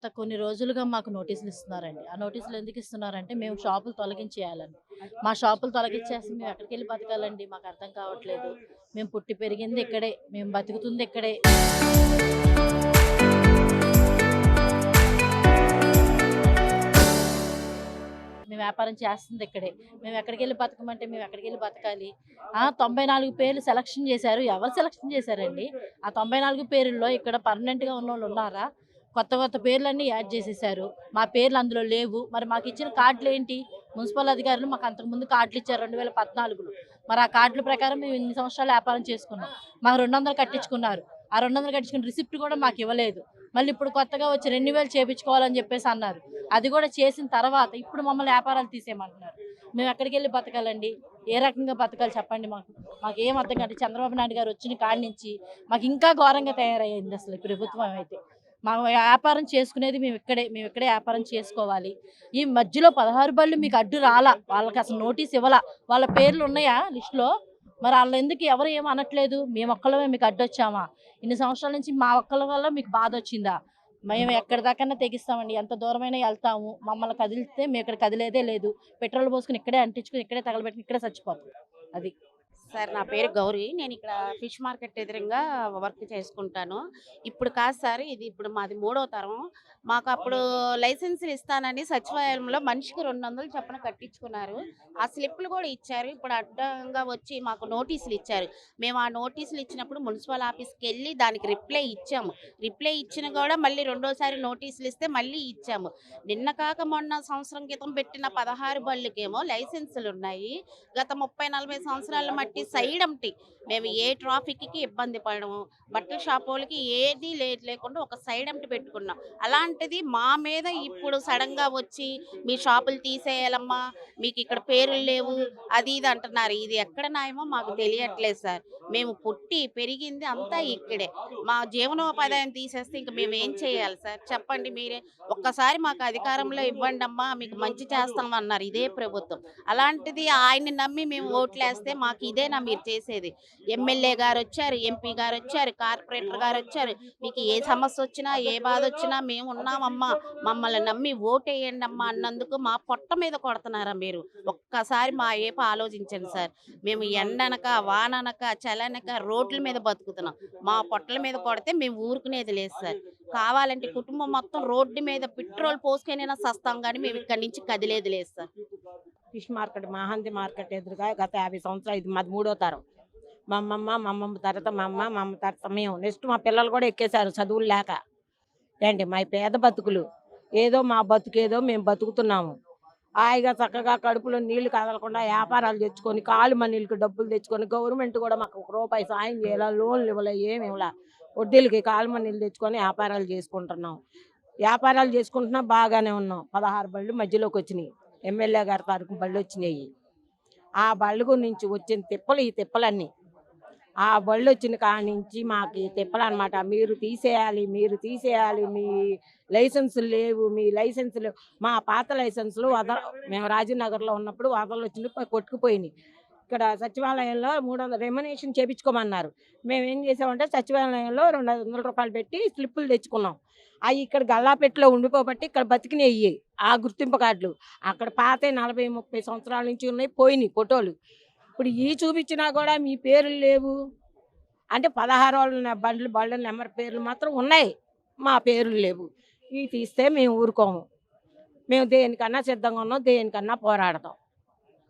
గత కొన్ని రోజులుగా మాకు నోటీసులు ఇస్తున్నారండి. ఆ నోటీసులు ఎందుకు ఇస్తున్నారంటే మేము షాపులు తొలగించేయాలని. మా షాపులు తొలగించేసి మేము ఎక్కడికెళ్ళి బతకాలండి మాకు అర్థం కావట్లేదు. మేము పుట్టి పెరిగింది ఇక్కడే. మేము బతుకుతుంది ఇక్కడే. మేము వ్యాపారం చేస్తుంది ఇక్కడే. మేము ఎక్కడికెళ్ళి బతకమంటే మేము ఎక్కడికెళ్ళి బతకాలి? 94 పేర్లు సెలక్షన్ చేశారు. ఎవరు సెలక్షన్ చేశారండి? ఆ 94 పేరుల్లో ఇక్కడ పర్మనెంట్‌గా ఉన్నోళ్ళు ఉన్నారా? కొత్త కొత్త పేర్లన్నీ యాడ్ చేసేశారు. మా పేర్లు అందులో లేవు. మరి మాకిచ్చిన కార్డులేంటి? మున్సిపల్ అధికారులు మాకు అంతకుముందు కార్డులిచ్చారు 2014లో. మరి ఆ కార్డుల ప్రకారం మేము ఇన్ని సంవత్సరాలు వ్యాపారం చేసుకున్నాం. మాకు 200 కట్టించుకున్నారు. ఆ 200 కట్టించుకున్న రిసిప్ట్ కూడా మాకివ్వలేదు. మళ్ళీ ఇప్పుడు కొత్తగా వచ్చి రెన్యువల్ చేపించుకోవాలని చెప్పేసి అన్నారు. అది కూడా చేసిన తర్వాత ఇప్పుడు మమ్మల్ని వ్యాపారాలు తీసేయమంటున్నారు. మేము ఎక్కడికెళ్ళి బతకాలండి? ఏ రకంగా బతకాలి చెప్పండి మాకు? మాకేం అర్థం కాదు. చంద్రబాబు నాయుడు గారు వచ్చిన కాడి నుంచి మాకు ఇంకా ఘోరంగా తయారయ్యింది అసలు ఈ ప్రభుత్వం అయితే. మా వ్యాపారం చేసుకునేది మేము ఇక్కడే. మేము ఇక్కడే వ్యాపారం చేసుకోవాలి. ఈ మధ్యలో 16 బళ్ళు మీకు అడ్డు రాలా. వాళ్ళకి అసలు నోటీస్ ఇవ్వలా. వాళ్ళ పేర్లు ఉన్నాయా లిస్ట్‌లో? మరి ఆళ్ళెందుకు ఎవరు ఏమి అనట్లేదు? మేము ఒక్కళ్ళమే మీకు అడ్డొచ్చామా? ఇన్ని సంవత్సరాల నుంచి మా ఒక్కళ్ళ వల్ల మీకు బాధొచ్చిందా? మేము ఎక్కడి దాకన్నా తెగిస్తామండి. ఎంత దూరమైనా ఎళ్తాము. మమ్మల్ని కదిలిస్తే మేము ఇక్కడ కదిలేదే లేదు. పెట్రోల్ పోసుకొని ఇక్కడే అంటించుకొని, ఇక్కడే తగలబెట్టుకొని, ఇక్కడే చచ్చిపోతాం. అది. సార్ నా పేరు గౌరీ. నేను ఇక్కడ ఫిష్ మార్కెట్ ఎదురుంగా వర్క్ చేసుకుంటాను. ఇప్పుడు కాదు సార్, ఇది ఇప్పుడు మాది మూడో తరం. మాకు అప్పుడు లైసెన్సులు ఇస్తానని సచివాలయంలో మనిషికి 200 చొప్పున కట్టించుకున్నారు. ఆ స్లిప్‌లు కూడా ఇచ్చారు. ఇప్పుడు అడ్డంగా వచ్చి మాకు నోటీసులు ఇచ్చారు. మేము ఆ నోటీసులు ఇచ్చినప్పుడు మున్సిపల్ ఆఫీస్‌కెళ్ళి దానికి రిప్లై ఇచ్చాము. రిప్లై ఇచ్చినా కూడా మళ్ళీ రెండోసారి నోటీసులు ఇస్తే మళ్ళీ ఇచ్చాము. నిన్న కాక మొన్న సంవత్సరం క్రితం పెట్టిన 16 బళ్ళకేమో లైసెన్సులు ఉన్నాయి. గత 30, 40 సంవత్సరాల మట్టి సైడ్ ఎంప్టీ. మేము ఏ ట్రాఫిక్‌కి ఇబ్బంది పడము. బట్టల షాపోళ్ళకి ఏది లేకుండా ఒక సైడ్ ఎంప్టీ పెట్టుకున్నాం. అలాంటిది మా మీద ఇప్పుడు సడెన్‌గా వచ్చి మీ షాపులు తీసేయాలమ్మా, మీకు ఇక్కడ పేరులు లేవు, అది ఇది అంటున్నారు. ఇది ఎక్కడ న్యాయమో మాకు తెలియట్లేదు సార్. మేము పుట్టి పెరిగింది అంతా ఇక్కడే. మా జీవనోపాధ్యాయం తీసేస్తే ఇంక మేము ఏం చేయాలి సార్? చెప్పండి మీరే. ఒక్కసారి మాకు అధికారంలో ఇవ్వండమ్మా, మీకు మంచి చేస్తాం అన్నారు ఇదే ప్రభుత్వం. అలాంటిది ఆయన్ని నమ్మి మేము ఓట్లేస్తే మాకు ఇదేనా మీరు చేసేది? ఎమ్మెల్యే గారొచ్చారు, ఎంపీ గారొచ్చారు, కార్పొరేటర్ గారొచ్చారు. మీకు ఏ సమస్య వచ్చినా, ఏ బాధ వచ్చినా మేము ఉన్నామమ్మా, మమ్మల్ని నమ్మి ఓటేయండమ్మా అన్నందుకు మా పొట్ట మీద కొడుతున్నారా మీరు? ఒక్కసారి మా వైపు ఆలోచించండి సార్. మేము ఎండనక, వాననక, చలనక రోడ్ల మీద బతుకుతున్నాం. మా పొట్టల మీద కొడితే మేము ఊరుకునేది లేదు సార్. కావాలంటే కుటుంబం మొత్తం రోడ్డు మీద పెట్రోల్ పోసుకొనైనా సస్తాం గానీ మేము ఇక్కడి నుంచి కదిలేది లేదు sir. Fish market Mahant market ఎదురుగా గత 50 సంవత్సరాలు ఇది మాది మూడో తరం. మా అమ్మమ్మ తర్వాత మా అమ్మ, మా అమ్మ తర్వాత మేము. నెక్స్ట్ మా పిల్లలు కూడా ఎక్కేశారు చదువులు లేక. ఏంటి మా పేద బతుకులు. ఏదో మా బతుకేదో మేము బతుకుతున్నాము. హాయిగా చక్కగా కడుపులో నీళ్లు కదలకుండా వ్యాపారాలు తెచ్చుకొని కాలు మనీళ్ళకి డబ్బులు తెచ్చుకొని గవర్నమెంట్ కూడా మాకు ఒక రూపాయి సాయం చేయాల, లోన్లు ఇవ్వలే, ఏమి ఇవ్వలే. వడ్డీలకి కాలు మనీళ్ళు తెచ్చుకొని వ్యాపారాలు చేసుకుంటున్నాం. వ్యాపారాలు చేసుకుంటున్నా బాగానే ఉన్నాం. 16 బళ్ళు మధ్యలోకి వచ్చినాయి. ఎమ్మెల్యే గారి తరపు బళ్ళు వచ్చినాయి. ఆ బళ్ళు గురించి వచ్చిన తిప్పలు ఈ తిప్పలన్నీ. ఆ బళ్ళు వచ్చిన కాడి నుంచి మాకు ఈ తిప్పలు అనమాట. మీరు తీసేయాలి, మీరు తీసేయాలి, మీ లైసెన్సులు లేవు, మీ లైసెన్సులు. మా పాత లైసెన్సులు మేము రాజీనగర్లో ఉన్నప్పుడు వదలు వచ్చినప్పుడు కొట్టుకుపోయినాయి. ఇక్కడ సచివాలయంలో 300 రెమ్యునేషన్ చేపించుకోమన్నారు. మేము ఏం చేసామంటే సచివాలయంలో 200 రూపాయలు పెట్టి స్లిప్పులు తెచ్చుకున్నాం. అవి ఇక్కడ గల్లాపెట్టలో ఉండిపోబట్టి ఇక్కడ బతికినాయి ఆ గుర్తింపు కార్డులు. అక్కడ పాత 40, 30 సంవత్సరాల నుంచి ఉన్నాయి, పోయినాయి ఫోటోలు. ఇప్పుడు ఈ చూపించినా కూడా మీ పేర్లు లేవు అంటే 16 వాళ్ళ బళ్ళ నెంబర్ పేర్లు మాత్రం ఉన్నాయి, మా పేర్లు లేవు. ఇవి తీస్తే మేము ఊరుకోము. మేము దేనికన్నా సిద్ధంగా ఉన్నాం, దేనికన్నా పోరాడతాం.